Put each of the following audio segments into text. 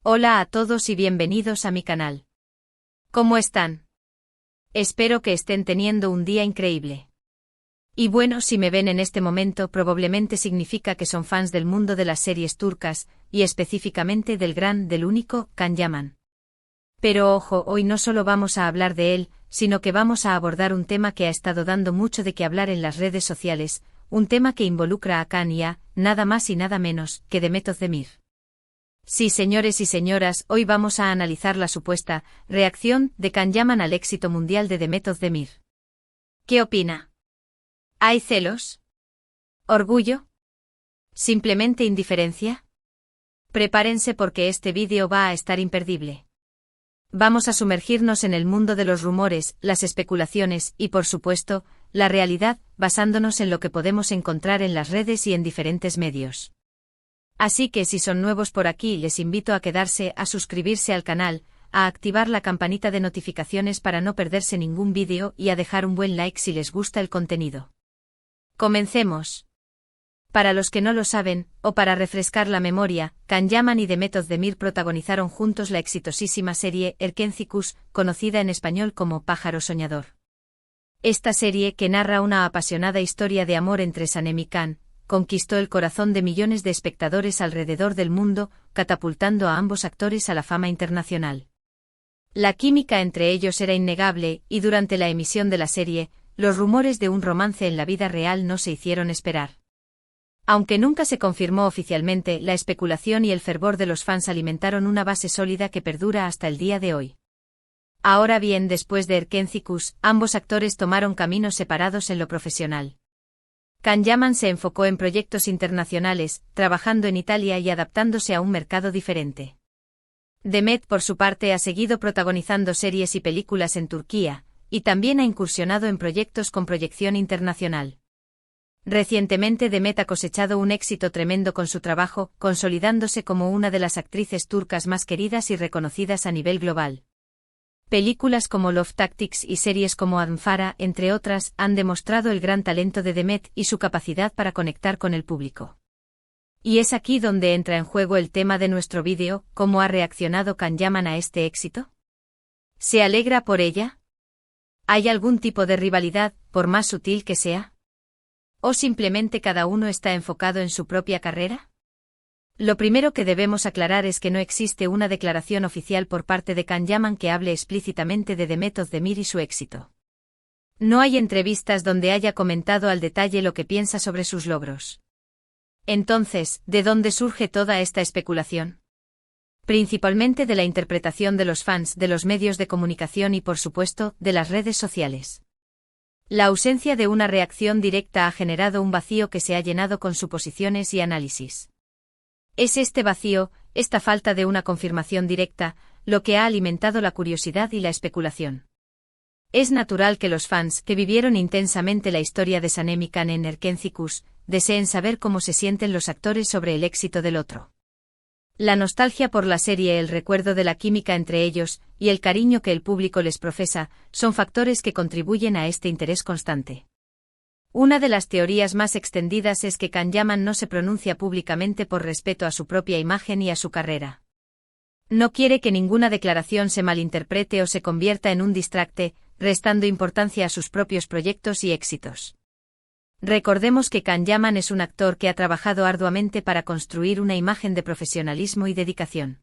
Hola a todos y bienvenidos a mi canal. ¿Cómo están? Espero que estén teniendo un día increíble. Y bueno, si me ven en este momento probablemente significa que son fans del mundo de las series turcas, y específicamente del único, Can Yaman. Pero ojo, hoy no solo vamos a hablar de él, sino que vamos a abordar un tema que ha estado dando mucho de qué hablar en las redes sociales, un tema que involucra a Can y a, nada más y nada menos, que Demet Özdemir. Sí, señores y señoras, hoy vamos a analizar la supuesta reacción de Can Yaman al éxito mundial de Demet Özdemir. ¿Qué opina? ¿Hay celos? ¿Orgullo? ¿Simplemente indiferencia? Prepárense porque este vídeo va a estar imperdible. Vamos a sumergirnos en el mundo de los rumores, las especulaciones y, por supuesto, la realidad, basándonos en lo que podemos encontrar en las redes y en diferentes medios. Así que si son nuevos por aquí, les invito a quedarse, a suscribirse al canal, a activar la campanita de notificaciones para no perderse ningún vídeo y a dejar un buen like si les gusta el contenido. Comencemos. Para los que no lo saben, o para refrescar la memoria, Can Yaman y Demet Özdemir protagonizaron juntos la exitosísima serie Erkenci, conocida en español como Pájaro Soñador. Esta serie, que narra una apasionada historia de amor entre Sanem y Can, conquistó el corazón de millones de espectadores alrededor del mundo, catapultando a ambos actores a la fama internacional. La química entre ellos era innegable, y durante la emisión de la serie, los rumores de un romance en la vida real no se hicieron esperar. Aunque nunca se confirmó oficialmente, la especulación y el fervor de los fans alimentaron una base sólida que perdura hasta el día de hoy. Ahora bien, después de Erkenci, ambos actores tomaron caminos separados en lo profesional. Can Yaman se enfocó en proyectos internacionales, trabajando en Italia y adaptándose a un mercado diferente. Demet, por su parte, ha seguido protagonizando series y películas en Turquía, y también ha incursionado en proyectos con proyección internacional. Recientemente Demet ha cosechado un éxito tremendo con su trabajo, consolidándose como una de las actrices turcas más queridas y reconocidas a nivel global. Películas como Love Tactics y series como Adnfara, entre otras, han demostrado el gran talento de Demet y su capacidad para conectar con el público. Y es aquí donde entra en juego el tema de nuestro vídeo: ¿cómo ha reaccionado Can Yaman a este éxito? ¿Se alegra por ella? ¿Hay algún tipo de rivalidad, por más sutil que sea? ¿O simplemente cada uno está enfocado en su propia carrera? Lo primero que debemos aclarar es que no existe una declaración oficial por parte de Can Yaman que hable explícitamente de Demet Özdemir y su éxito. No hay entrevistas donde haya comentado al detalle lo que piensa sobre sus logros. Entonces, ¿de dónde surge toda esta especulación? Principalmente de la interpretación de los fans, de los medios de comunicación y, por supuesto, de las redes sociales. La ausencia de una reacción directa ha generado un vacío que se ha llenado con suposiciones y análisis. Es este vacío, esta falta de una confirmación directa, lo que ha alimentado la curiosidad y la especulación. Es natural que los fans, que vivieron intensamente la historia de Sanem y Can en Erkenci, deseen saber cómo se sienten los actores sobre el éxito del otro. La nostalgia por la serie, el recuerdo de la química entre ellos, y el cariño que el público les profesa, son factores que contribuyen a este interés constante. Una de las teorías más extendidas es que Can Yaman no se pronuncia públicamente por respeto a su propia imagen y a su carrera. No quiere que ninguna declaración se malinterprete o se convierta en un distracte, restando importancia a sus propios proyectos y éxitos. Recordemos que Can Yaman es un actor que ha trabajado arduamente para construir una imagen de profesionalismo y dedicación.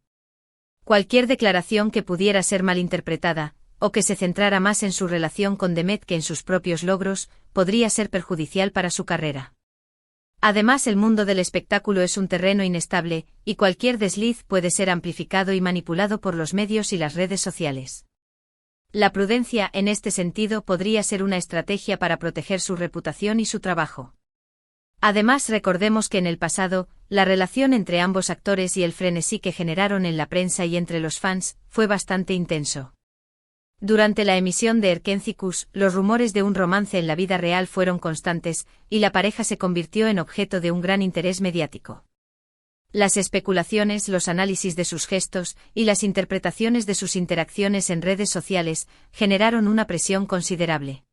Cualquier declaración que pudiera ser malinterpretada, o que se centrara más en su relación con Demet que en sus propios logros, podría ser perjudicial para su carrera. Además, el mundo del espectáculo es un terreno inestable, y cualquier desliz puede ser amplificado y manipulado por los medios y las redes sociales. La prudencia, en este sentido, podría ser una estrategia para proteger su reputación y su trabajo. Además, recordemos que en el pasado, la relación entre ambos actores y el frenesí que generaron en la prensa y entre los fans, fue bastante intenso. Durante la emisión de Erkenci, los rumores de un romance en la vida real fueron constantes, y la pareja se convirtió en objeto de un gran interés mediático. Las especulaciones, los análisis de sus gestos, y las interpretaciones de sus interacciones en redes sociales, generaron una presión considerable.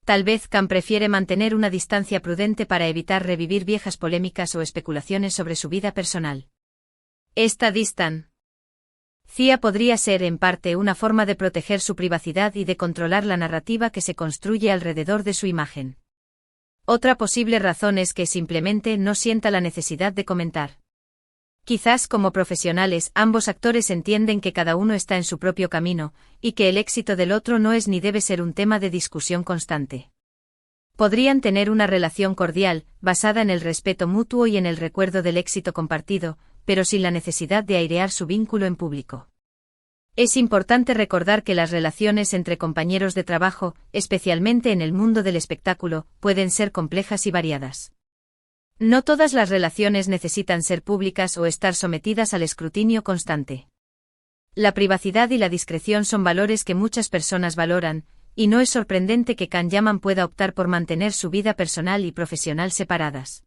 Tal vez Can prefiere mantener una distancia prudente para evitar revivir viejas polémicas o especulaciones sobre su vida personal. Esta distancia CIA podría ser, en parte, una forma de proteger su privacidad y de controlar la narrativa que se construye alrededor de su imagen. Otra posible razón es que simplemente no sienta la necesidad de comentar. Quizás como profesionales ambos actores entienden que cada uno está en su propio camino, y que el éxito del otro no es ni debe ser un tema de discusión constante. Podrían tener una relación cordial, basada en el respeto mutuo y en el recuerdo del éxito compartido, pero sin la necesidad de airear su vínculo en público. Es importante recordar que las relaciones entre compañeros de trabajo, especialmente en el mundo del espectáculo, pueden ser complejas y variadas. No todas las relaciones necesitan ser públicas o estar sometidas al escrutinio constante. La privacidad y la discreción son valores que muchas personas valoran, y no es sorprendente que Can Yaman pueda optar por mantener su vida personal y profesional separadas.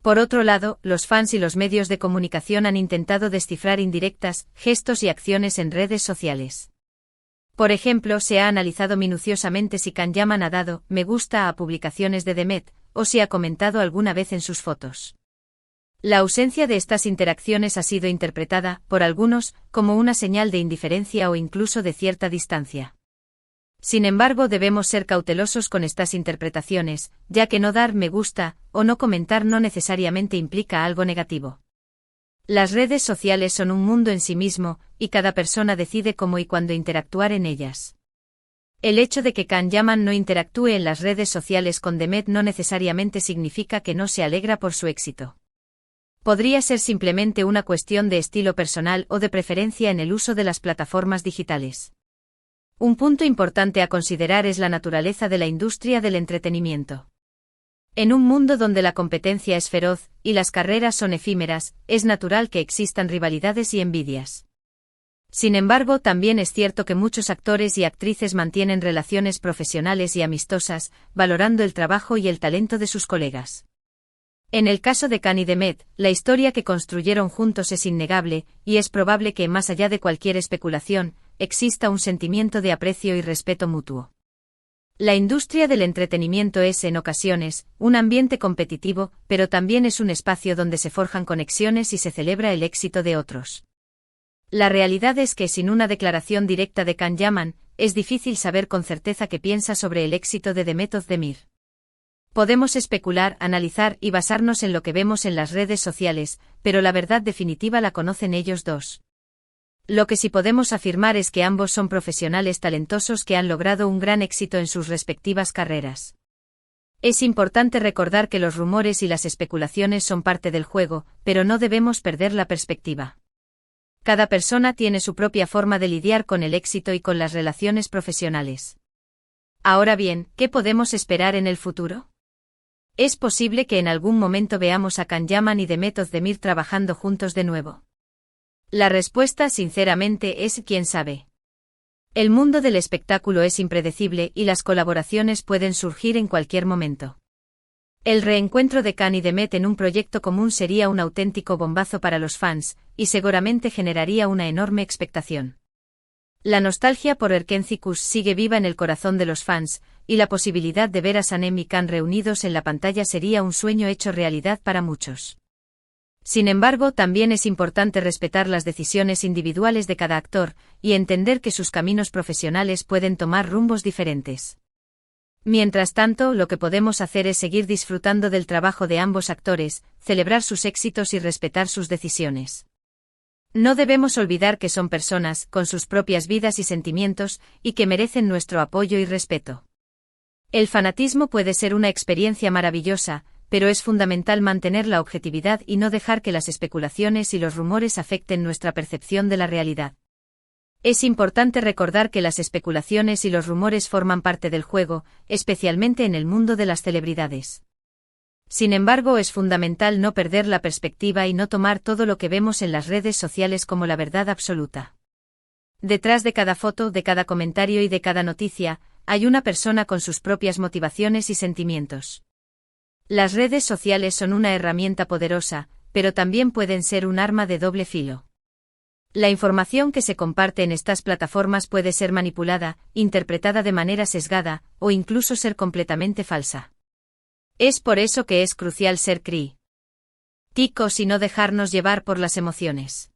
Por otro lado, los fans y los medios de comunicación han intentado descifrar indirectas, gestos y acciones en redes sociales. Por ejemplo, se ha analizado minuciosamente si Can Yaman ha dado me gusta a publicaciones de Demet, o si ha comentado alguna vez en sus fotos. La ausencia de estas interacciones ha sido interpretada, por algunos, como una señal de indiferencia o incluso de cierta distancia. Sin embargo, debemos ser cautelosos con estas interpretaciones, ya que no dar me gusta o no comentar no necesariamente implica algo negativo. Las redes sociales son un mundo en sí mismo, y cada persona decide cómo y cuándo interactuar en ellas. El hecho de que Can Yaman no interactúe en las redes sociales con Demet no necesariamente significa que no se alegra por su éxito. Podría ser simplemente una cuestión de estilo personal o de preferencia en el uso de las plataformas digitales. Un punto importante a considerar es la naturaleza de la industria del entretenimiento. En un mundo donde la competencia es feroz y las carreras son efímeras, es natural que existan rivalidades y envidias. Sin embargo, también es cierto que muchos actores y actrices mantienen relaciones profesionales y amistosas, valorando el trabajo y el talento de sus colegas. En el caso de Can y Demet, la historia que construyeron juntos es innegable, y es probable que, más allá de cualquier especulación, exista un sentimiento de aprecio y respeto mutuo. La industria del entretenimiento es, en ocasiones, un ambiente competitivo, pero también es un espacio donde se forjan conexiones y se celebra el éxito de otros. La realidad es que sin una declaración directa de Can Yaman, es difícil saber con certeza qué piensa sobre el éxito de Demet Özdemir. Podemos especular, analizar y basarnos en lo que vemos en las redes sociales, pero la verdad definitiva la conocen ellos dos. Lo que sí podemos afirmar es que ambos son profesionales talentosos que han logrado un gran éxito en sus respectivas carreras. Es importante recordar que los rumores y las especulaciones son parte del juego, pero no debemos perder la perspectiva. Cada persona tiene su propia forma de lidiar con el éxito y con las relaciones profesionales. Ahora bien, ¿qué podemos esperar en el futuro? ¿Es posible que en algún momento veamos a Can Yaman y Demet Özdemir trabajando juntos de nuevo? La respuesta, sinceramente, es quién sabe. El mundo del espectáculo es impredecible y las colaboraciones pueden surgir en cualquier momento. El reencuentro de Can y Demet en un proyecto común sería un auténtico bombazo para los fans, y seguramente generaría una enorme expectación. La nostalgia por Erkencikus sigue viva en el corazón de los fans, y la posibilidad de ver a Sanem y Can reunidos en la pantalla sería un sueño hecho realidad para muchos. Sin embargo, también es importante respetar las decisiones individuales de cada actor, y entender que sus caminos profesionales pueden tomar rumbos diferentes. Mientras tanto, lo que podemos hacer es seguir disfrutando del trabajo de ambos actores, celebrar sus éxitos y respetar sus decisiones. No debemos olvidar que son personas, con sus propias vidas y sentimientos, y que merecen nuestro apoyo y respeto. El fanatismo puede ser una experiencia maravillosa, pero es fundamental mantener la objetividad y no dejar que las especulaciones y los rumores afecten nuestra percepción de la realidad. Es importante recordar que las especulaciones y los rumores forman parte del juego, especialmente en el mundo de las celebridades. Sin embargo, es fundamental no perder la perspectiva y no tomar todo lo que vemos en las redes sociales como la verdad absoluta. Detrás de cada foto, de cada comentario y de cada noticia, hay una persona con sus propias motivaciones y sentimientos. Las redes sociales son una herramienta poderosa, pero también pueden ser un arma de doble filo. La información que se comparte en estas plataformas puede ser manipulada, interpretada de manera sesgada, o incluso ser completamente falsa. Es por eso que es crucial ser críticos y no dejarnos llevar por las emociones.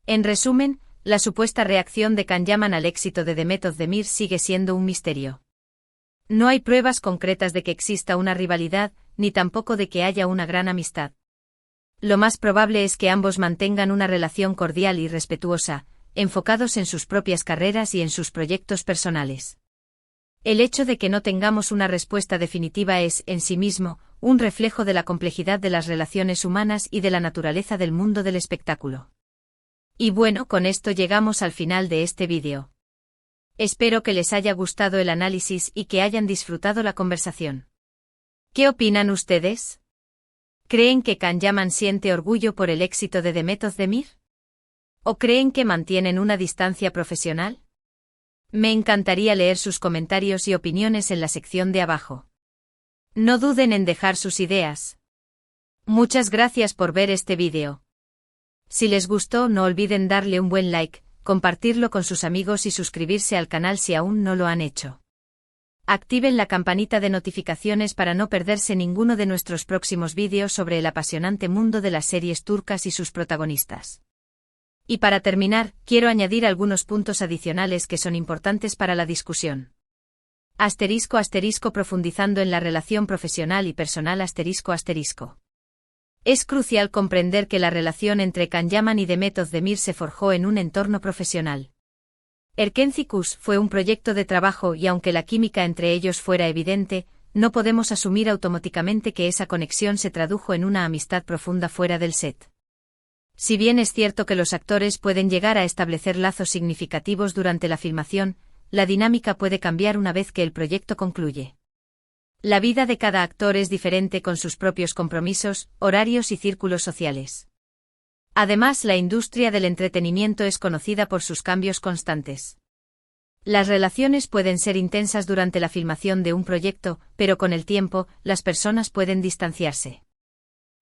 En resumen, la supuesta reacción de Can Yaman al éxito de Demet Özdemir sigue siendo un misterio. No hay pruebas concretas de que exista una rivalidad, ni tampoco de que haya una gran amistad. Lo más probable es que ambos mantengan una relación cordial y respetuosa, enfocados en sus propias carreras y en sus proyectos personales. El hecho de que no tengamos una respuesta definitiva es, en sí mismo, un reflejo de la complejidad de las relaciones humanas y de la naturaleza del mundo del espectáculo. Y bueno, con esto llegamos al final de este vídeo. Espero que les haya gustado el análisis y que hayan disfrutado la conversación. ¿Qué opinan ustedes? ¿Creen que Can Yaman siente orgullo por el éxito de Demet Özdemir? ¿O creen que mantienen una distancia profesional? Me encantaría leer sus comentarios y opiniones en la sección de abajo. No duden en dejar sus ideas. Muchas gracias por ver este vídeo. Si les gustó, no olviden darle un buen like, compartirlo con sus amigos y suscribirse al canal si aún no lo han hecho. Activen la campanita de notificaciones para no perderse ninguno de nuestros próximos vídeos sobre el apasionante mundo de las series turcas y sus protagonistas. Y para terminar, quiero añadir algunos puntos adicionales que son importantes para la discusión. *** Profundizando en la relación profesional y personal ***. Es crucial comprender que la relación entre Can Yaman y Demet Özdemir se forjó en un entorno profesional. Erkenci fue un proyecto de trabajo y aunque la química entre ellos fuera evidente, no podemos asumir automáticamente que esa conexión se tradujo en una amistad profunda fuera del set. Si bien es cierto que los actores pueden llegar a establecer lazos significativos durante la filmación, la dinámica puede cambiar una vez que el proyecto concluye. La vida de cada actor es diferente con sus propios compromisos, horarios y círculos sociales. Además, la industria del entretenimiento es conocida por sus cambios constantes. Las relaciones pueden ser intensas durante la filmación de un proyecto, pero con el tiempo, las personas pueden distanciarse.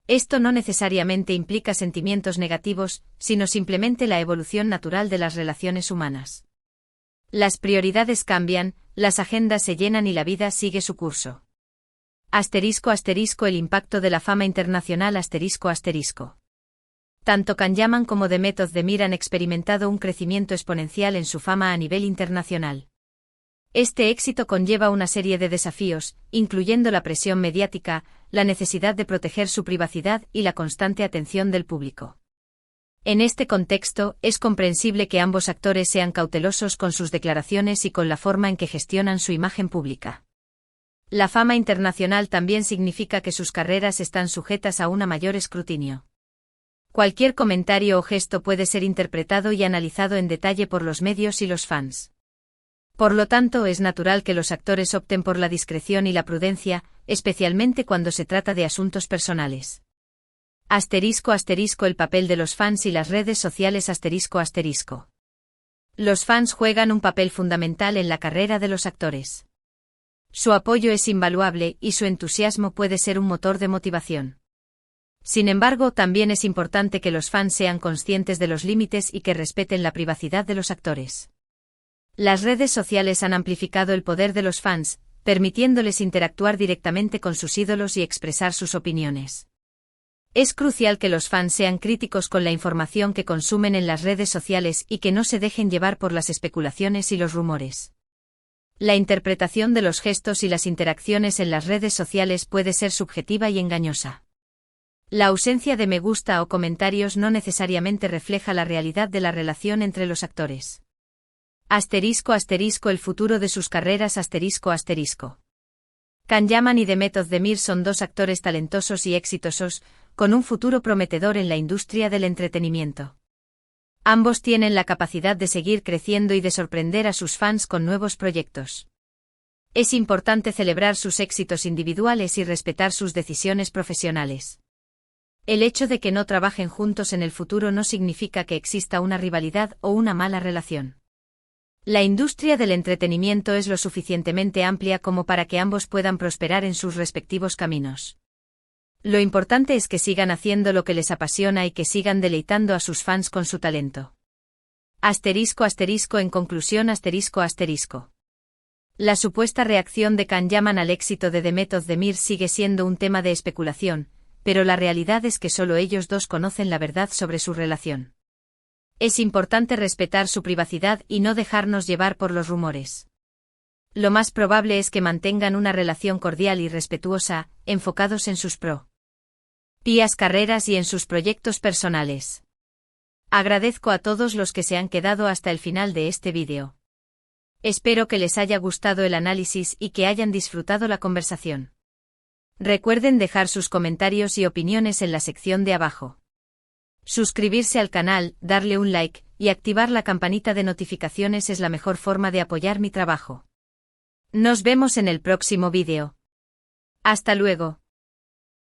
Esto no necesariamente implica sentimientos negativos, sino simplemente la evolución natural de las relaciones humanas. Las prioridades cambian, las agendas se llenan y la vida sigue su curso. *** El impacto de la fama internacional ***. Tanto Can Yaman como Demet Özdemir han experimentado un crecimiento exponencial en su fama a nivel internacional. Este éxito conlleva una serie de desafíos, incluyendo la presión mediática, la necesidad de proteger su privacidad y la constante atención del público. En este contexto, es comprensible que ambos actores sean cautelosos con sus declaraciones y con la forma en que gestionan su imagen pública. La fama internacional también significa que sus carreras están sujetas a un mayor escrutinio. Cualquier comentario o gesto puede ser interpretado y analizado en detalle por los medios y los fans. Por lo tanto, es natural que los actores opten por la discreción y la prudencia, especialmente cuando se trata de asuntos personales. *** El papel de los fans y las redes sociales ***. Los fans juegan un papel fundamental en la carrera de los actores. Su apoyo es invaluable y su entusiasmo puede ser un motor de motivación. Sin embargo, también es importante que los fans sean conscientes de los límites y que respeten la privacidad de los actores. Las redes sociales han amplificado el poder de los fans, permitiéndoles interactuar directamente con sus ídolos y expresar sus opiniones. Es crucial que los fans sean críticos con la información que consumen en las redes sociales y que no se dejen llevar por las especulaciones y los rumores. La interpretación de los gestos y las interacciones en las redes sociales puede ser subjetiva y engañosa. La ausencia de me gusta o comentarios no necesariamente refleja la realidad de la relación entre los actores. *** El futuro de sus carreras ***. Can Yaman y Demet Özdemir son dos actores talentosos y exitosos, con un futuro prometedor en la industria del entretenimiento. Ambos tienen la capacidad de seguir creciendo y de sorprender a sus fans con nuevos proyectos. Es importante celebrar sus éxitos individuales y respetar sus decisiones profesionales. El hecho de que no trabajen juntos en el futuro no significa que exista una rivalidad o una mala relación. La industria del entretenimiento es lo suficientemente amplia como para que ambos puedan prosperar en sus respectivos caminos. Lo importante es que sigan haciendo lo que les apasiona y que sigan deleitando a sus fans con su talento. En conclusión La supuesta reacción de Can Yaman al éxito de Demet Özdemir sigue siendo un tema de especulación, pero la realidad es que solo ellos dos conocen la verdad sobre su relación. Es importante respetar su privacidad y no dejarnos llevar por los rumores. Lo más probable es que mantengan una relación cordial y respetuosa, enfocados en sus propias carreras y en sus proyectos personales. Agradezco a todos los que se han quedado hasta el final de este vídeo. Espero que les haya gustado el análisis y que hayan disfrutado la conversación. Recuerden dejar sus comentarios y opiniones en la sección de abajo. Suscribirse al canal, darle un like, y activar la campanita de notificaciones es la mejor forma de apoyar mi trabajo. Nos vemos en el próximo vídeo. Hasta luego.